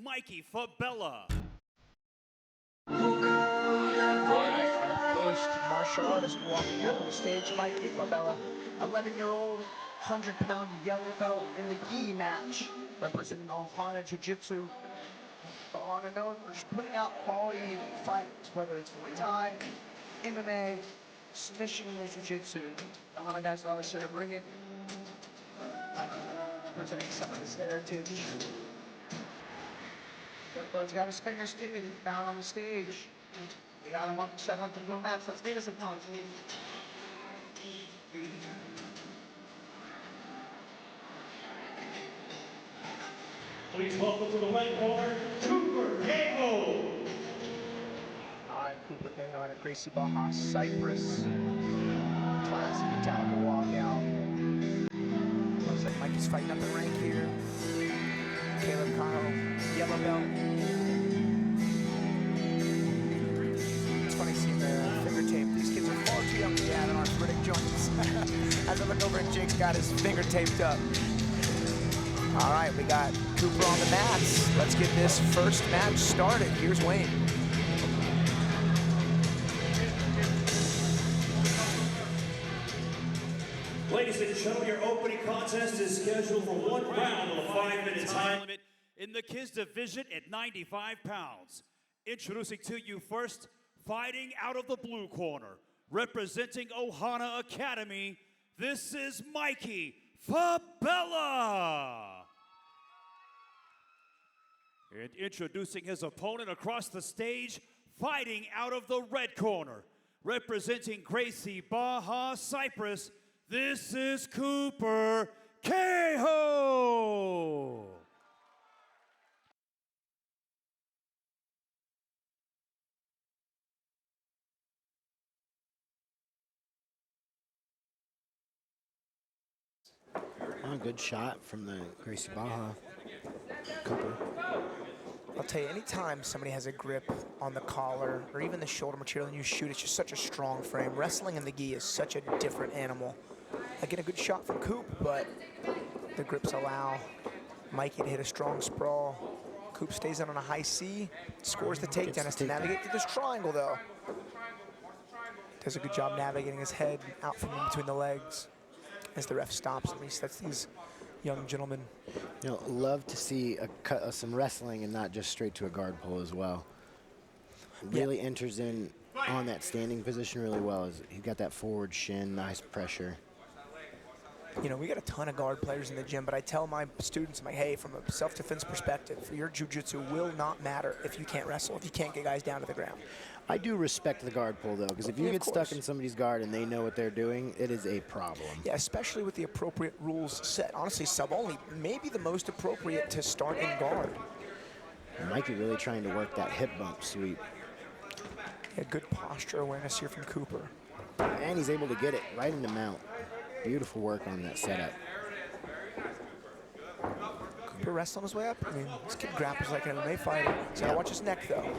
Mikey Fabela. First martial artist walking out on the stage, Mikey Fabela, 11-year-old, 100-pound yellow belt in the gi match, representing Cahd Jiu Jitsu. On a note, we're just putting out quality fights, whether it's Muay Thai, MMA, submission, Jiu Jitsu. Cahd guys always sort of bring it, presenting some of his heritage. He's got his fingers down on the stage. We got him up set up to go match. Let's get us a punch. Please welcome to the red corner, Cahd. Alright, Cooper Cahd at Gracie Baja, Cyprus. Classic Italian walkout. Looks like Mikey's fighting up in rank here. Caleb Cahd, yellow belt. It's funny seeing the finger tape. These kids are far too young to be having arthritic joints. As I look over and Jake's got his finger taped up. All right, we got Cooper on the mats. Let's get this first match started. Here's Wayne. Ladies and gentlemen, your opening contest is scheduled for 1 round of a 5-minute time limit In the kids division at 95 pounds. Introducing to you first, fighting out of the blue corner, representing Ohana Academy, this is Mikey Fabela. And introducing his opponent across the stage, fighting out of the red corner, representing Gracie Baja, Cyprus, this is Cooper Cahd. Oh, good shot from the Gracie Baja. Cooper. I'll tell you, anytime somebody has a grip on the collar or even the shoulder material and you shoot, it's just such a strong frame. Wrestling in the gi is such a different animal. I get a good shot from Coop, but the grips allow Mikey to hit a strong sprawl. Coop stays out on a high C, scores the takedown. Has to navigate through this triangle, though. Does a good job navigating his head out from in between the legs as the ref stops. At least that's these young gentlemen. You know, love to see some wrestling and not just straight to a guard pull as well. Really enters in on that standing position really well. He got that forward shin, nice pressure. You know, we got a ton of guard players in the gym, but I tell my students, I'm like, hey, from a self-defense perspective, your jiu-jitsu will not matter if you can't wrestle, if you can't get guys down to the ground. I do respect the guard pull, though, because if you get stuck in somebody's guard and they know what they're doing, it is a problem. Yeah, especially with the appropriate rules set. Honestly, sub-only, maybe the most appropriate to start in guard. Mikey really trying to work that hip bump sweep. Yeah, good posture awareness here from Cooper. And he's able to get it right in the mount. Beautiful work on that setup. Cooper wrestling his way up. I mean, this kid grapples like an MMA fighter. He's got to watch his neck, though.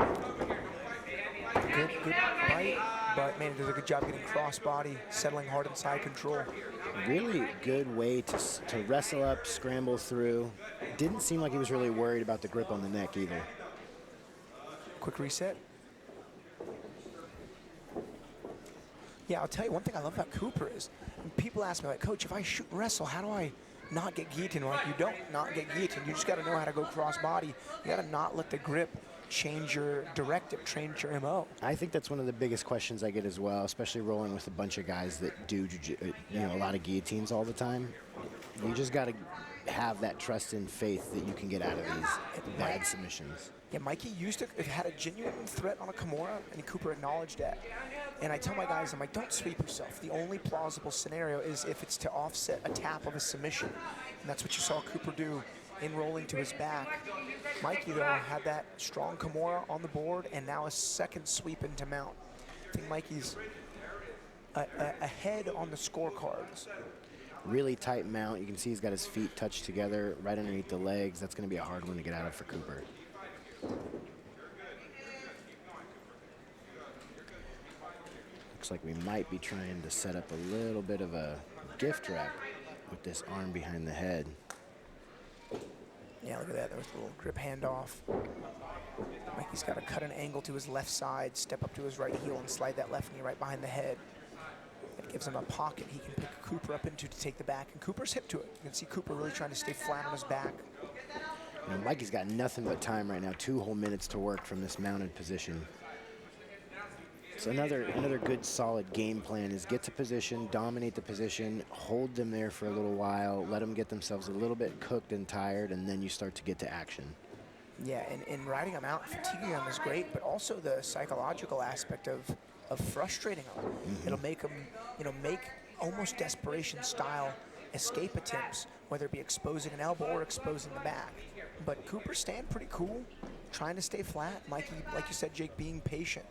Good bite, but man, he does a good job getting cross-body, settling hard inside control. Really good way to wrestle up, scramble through. Didn't seem like he was really worried about the grip on the neck either. Quick reset. Yeah, I'll tell you one thing I love about Cooper is, when people ask me, like, Coach, if I shoot and wrestle, how do I not get guillotined? Like, you don't not get guillotined. You just got to know how to go cross-body. You got to not let the grip change your directive, change your MO. I think that's one of the biggest questions I get as well, especially rolling with a bunch of guys that do, a lot of guillotines all the time. You just got to have that trust and faith that you can get out of these bad submissions. Yeah, Mikey had a genuine threat on a Kimura, and Cooper acknowledged that. And I tell my guys, I'm like, don't sweep yourself. The only plausible scenario is if it's to offset a tap of a submission. And that's what you saw Cooper do in rolling to his back. Mikey, though, had that strong Kimura on the board and now a second sweep into mount. I think Mikey's ahead on the scorecards. Really tight mount. You can see he's got his feet touched together right underneath the legs. That's going to be a hard one to get out of for Cooper. Looks like we might be trying to set up a little bit of a gift wrap with this arm behind the head. Yeah, look at that. There was a little grip handoff. Mikey's got to cut an angle to his left side, step up to his right heel, and slide that left knee right behind the head. It gives him a pocket he can pick Cooper up into to take the back, and Cooper's hip to it. You can see Cooper really trying to stay flat on his back. You know, Mikey's got nothing but time right now, 2 whole minutes to work from this mounted position. So another good solid game plan is get to position, dominate the position, hold them there for a little while, let them get themselves a little bit cooked and tired, and then you start to get to action. Yeah, and riding them out, fatiguing them is great, but also the psychological aspect of frustrating them. It'll make them, you know, make almost desperation style escape attempts, whether it be exposing an elbow or exposing the back. But Cooper's staying pretty cool, trying to stay flat. Mikey, like you said, Jake, being patient.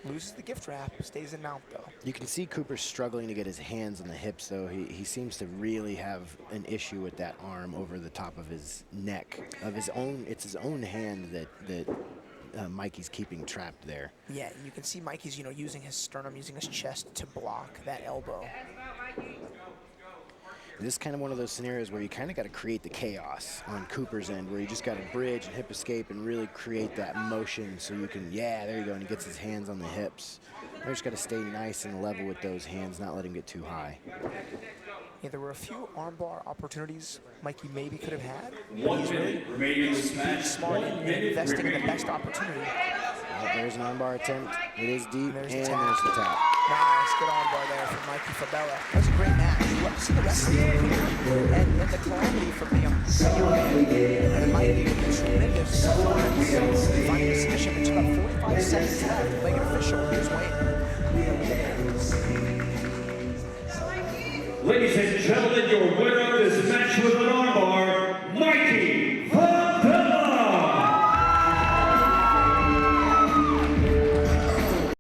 Loses the gift wrap, stays in mount though. You can see Cooper struggling to get his hands on the hips though. He seems to really have an issue with that arm over the top of his neck. Of his own, it's his own hand that Mikey's keeping trapped there. Yeah, and you can see Mikey's, you know, using his sternum, using his chest to block that elbow. This is kind of one of those scenarios where you kind of got to create the chaos on Cooper's end, where you just got to bridge and hip escape and really create that motion so you can, yeah, there you go, and he gets his hands on the hips. You just got to stay nice and level with those hands, not let him get too high. Yeah, there were a few armbar opportunities Mikey maybe could have had. 1 minute remaining in this match. Smart in investing in the best opportunity. Well, there's an armbar attempt. It is deep, There's and the there's the tap. Nice, good armbar there from Mikey Fabela. That was a great match. You love to see the wrestling and the calamity from the and Mikey with a tremendous performance. Finding a submission. There's about 45 seconds left. Make it official. Here's Wayne. Ladies and